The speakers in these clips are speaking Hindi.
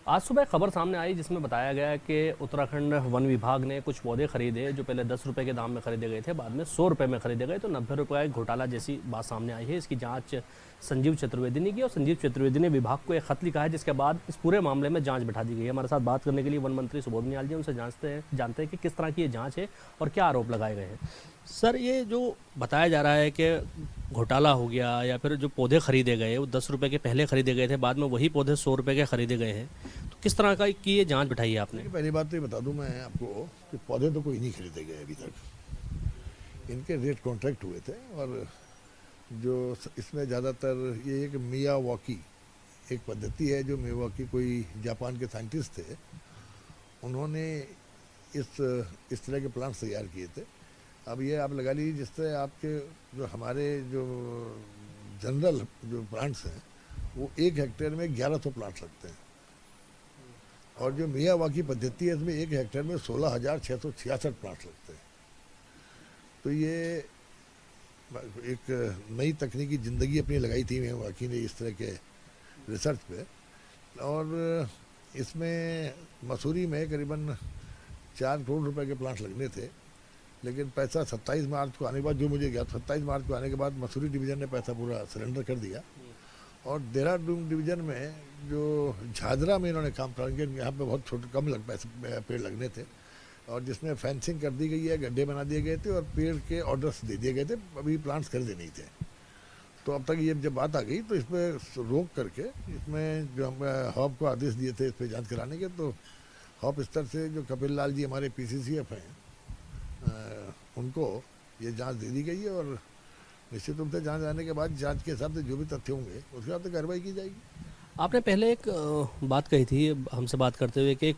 आज सुबह खबर सामने आई जिसमें बताया गया कि उत्तराखंड वन विभाग ने कुछ पौधे खरीदे जो पहले 10 रुपए के दाम में खरीदे गए थे, बाद में 100 रुपए में खरीदे गए, तो 90 रुपए का एक घोटाला जैसी बात सामने आई है। इसकी जांच संजीव चतुर्वेदी ने की और संजीव चतुर्वेदी ने विभाग को एक खत लिखा है, जिसके बाद इस पूरे मामले में जांच बैठा दी गई है। हमारे साथ बात करने के लिए वन मंत्री सुबोध उनियाल जी, उनसे जानते हैं कि किस तरह की ये जाँच है और क्या आरोप लगाए गए हैं। सर, ये जो बताया जा रहा है कि घोटाला हो गया या फिर जो पौधे खरीदे गए वो 10 रुपए के पहले खरीदे गए थे, बाद में वही पौधे 100 रुपए के खरीदे गए हैं, तो किस तरह का की ये जांच बिठाई है आपने? पहली बात तो ये बता दूं मैं आपको कि पौधे तो कोई नहीं खरीदे गए अभी तक। इनके रेट कॉन्ट्रैक्ट हुए थे और जो इसमें ज़्यादातर ये एक मियावाकी एक पद्धति है, जो मियावाकी कोई जापान के साइंटिस्ट थे, उन्होंने इस तरह के प्लांट्स तैयार किए थे। अब ये आप लगा लीजिए जिस तरह आपके जो हमारे जो जनरल जो प्लांट्स हैं वो 1 हेक्टेयर में 1100 प्लांट्स लगते हैं, और जो मियावाकी पद्धति है इसमें 1 हेक्टेयर में 16,666 प्लांट्स लगते हैं। तो ये एक नई तकनीकी ज़िंदगी अपनी लगाई थी मियावाकी ने इस तरह के रिसर्च पे। और इसमें मसूरी में करीबन 4 करोड़ रुपए के प्लांट्स लगने थे, लेकिन पैसा 27 मार्च को आने के बाद, जो मुझे गया 27 मार्च को आने के बाद मसूरी डिवीज़न ने पैसा पूरा सरेंडर कर दिया। और देहरादून डिवीज़न में जो झाझरा में इन्होंने काम प्रारंभ किया, यहाँ पे बहुत छोटे कम पेड़ लगने थे, और जिसमें फेंसिंग कर दी गई है, गड्ढे बना दिए गए थे और पेड़ के ऑर्डर्स दे दिए गए थे, अभी प्लांट्स खरीदे नहीं थे। तो अब तक ये जब बात आ गई तो इसमें रोक करके इसमें जो हम हॉप को आदेश दिए थे इस पर जाँच कराने के, तो हॉप स्तर से जो कपिल लाल जी हमारे PCCF हैं उनको ये जांच दे दी गई है, और निश्चित रूप से जांच आने के बाद जांच के हिसाब से जो भी तथ्य होंगे उसके हिसाब से कार्रवाई की जाएगी। आपने पहले एक बात कही थी हमसे बात करते हुए कि एक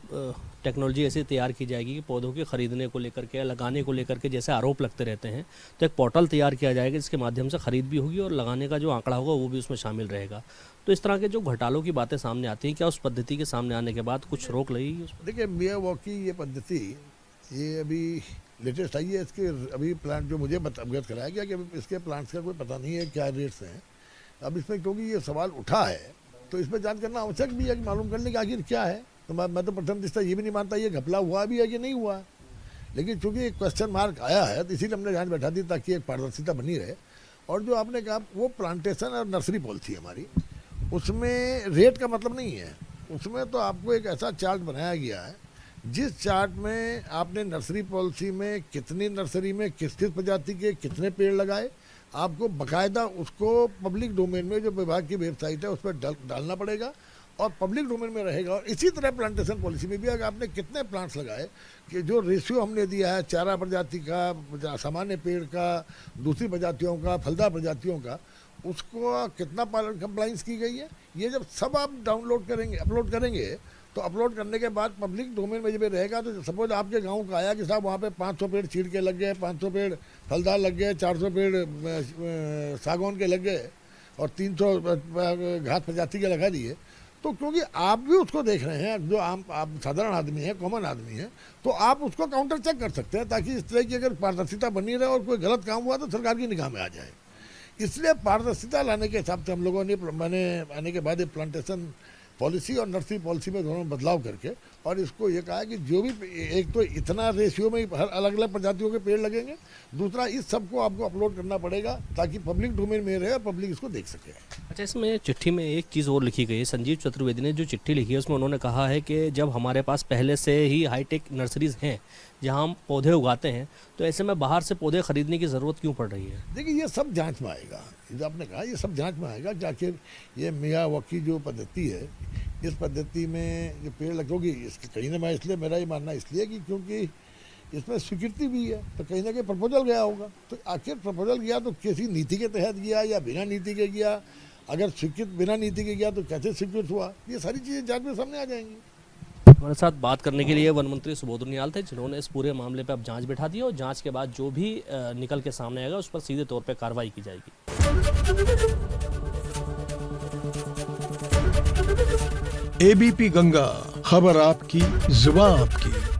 टेक्नोलॉजी ऐसी तैयार की जाएगी कि पौधों के खरीदने को लेकर के, लगाने को लेकर के जैसे आरोप लगते रहते हैं, तो एक पोर्टल तैयार किया जाएगा जिसके माध्यम से खरीद भी होगी और लगाने का जो आंकड़ा होगा वो भी उसमें शामिल रहेगा। तो इस तरह के जो घोटालों की बातें सामने आती हैं, क्या उस पद्धति के सामने आने के बाद कुछ रोक लगेगी उस पर? देखिए, मियावाकी ये पद्धति ये अभी लेटेस्ट आई है। इसके अभी प्लांट जो मुझे अवगत कराया गया कि इसके प्लांट्स का कोई पता नहीं है क्या रेट्स हैं। अब इसमें क्योंकि ये सवाल उठा है तो इस पर जांच करना आवश्यक भी है कि मालूम करने कि आखिर क्या है। तो मैं तो प्रथम दृष्टया ये भी नहीं मानता ये घपला हुआ भी है कि नहीं हुआ, लेकिन चूंकि एक क्वेश्चन मार्क आया है तो इसीलिए हमने जांच बैठा दी ताकि एक पारदर्शिता बनी रहे। और जो आपने कहा वो प्लांटेशन और नर्सरी पॉलिसी हमारी, उसमें रेट का मतलब नहीं है। उसमें तो आपको एक ऐसा चार्ट बनाया गया है जिस चार्ट में आपने नर्सरी पॉलिसी में कितनी नर्सरी में किस किस प्रजाति के कितने पेड़ लगाए, आपको बकायदा उसको पब्लिक डोमेन में जो विभाग की वेबसाइट है उस पर डालना पड़ेगा और पब्लिक डोमेन में रहेगा। और इसी तरह प्लांटेशन पॉलिसी में भी अगर आपने कितने प्लांट्स लगाए कि जो रेशियो हमने दिया है चारा प्रजाति का, सामान्य पेड़ का, दूसरी प्रजातियों का, फलदार प्रजातियों का, उसको कितना कंप्लाइंस की गई है, ये जब सब आप डाउनलोड करेंगे, अपलोड करेंगे, तो अपलोड करने के बाद पब्लिक डोमेन में जब रहेगा तो सपोज आपके गांव का आया कि साहब वहाँ पे 500 पेड़ चीड़ के लग गए, 500 पेड़ फलदार लग गए, 400 पेड़ सागौन के लग गए और 300 घास प्रजाति के लगा दिए, तो क्योंकि आप भी उसको देख रहे हैं, जो आप साधारण आदमी हैं, कॉमन आदमी हैं, तो आप उसको काउंटर चेक कर सकते हैं ताकि इस तरह की अगर पारदर्शिता बनी रहे और कोई गलत काम हुआ तो सरकार की निगाह में आ जाए। इसलिए पारदर्शिता लाने के हिसाब से हम लोगों ने मैंने आने के बाद प्लांटेशन पॉलिसी और नर्सरी पॉलिसी में दोनों बदलाव करके और इसको ये कहा कि जो भी एक तो इतना रेशियो में हर अलग अलग प्रजातियों के पेड़ लगेंगे, दूसरा इस सबको आपको अपलोड करना पड़ेगा ताकि पब्लिक डोमेन में रहे और पब्लिक इसको देख सके। अच्छा, इसमें चिट्ठी में एक चीज़ और लिखी गई है, संजीव चतुर्वेदी ने जो चिट्ठी लिखी है उसमें उन्होंने कहा है कि जब हमारे पास पहले से ही हाईटेक नर्सरीज हैं जहाँ हम पौधे उगाते हैं, तो ऐसे में बाहर से पौधे खरीदने की ज़रूरत क्यों पड़ रही है? देखिए, ये सब जांच में आएगा, जो आपने कहा ये सब जांच में आएगा कि आखिर ये मियावाकी जो पद्धति है, इस पद्धति में जो पेड़ लगोगी इसके कहीं ना, मैं इसलिए मेरा ये मानना इसलिए कि क्योंकि इसमें स्वीकृति भी है, तो कहीं ना कहीं प्रपोजल गया होगा। तो आखिर प्रपोजल गया तो किसी नीति के तहत गया या बिना नीति के गया, अगर स्वीकृत बिना नीति के गया तो कैसे स्वीकृत हुआ, ये सारी चीज़ें जांच में सामने आ जाएंगी। हमारे साथ बात करने के लिए वन मंत्री सुबोध उनियाल थे, जिन्होंने इस पूरे मामले पर अब जांच बैठा दी और जांच के बाद जो भी निकल के सामने आएगा उस पर सीधे तौर पर कार्रवाई की जाएगी। ABP गंगा, खबर आपकी, जुबान आपकी।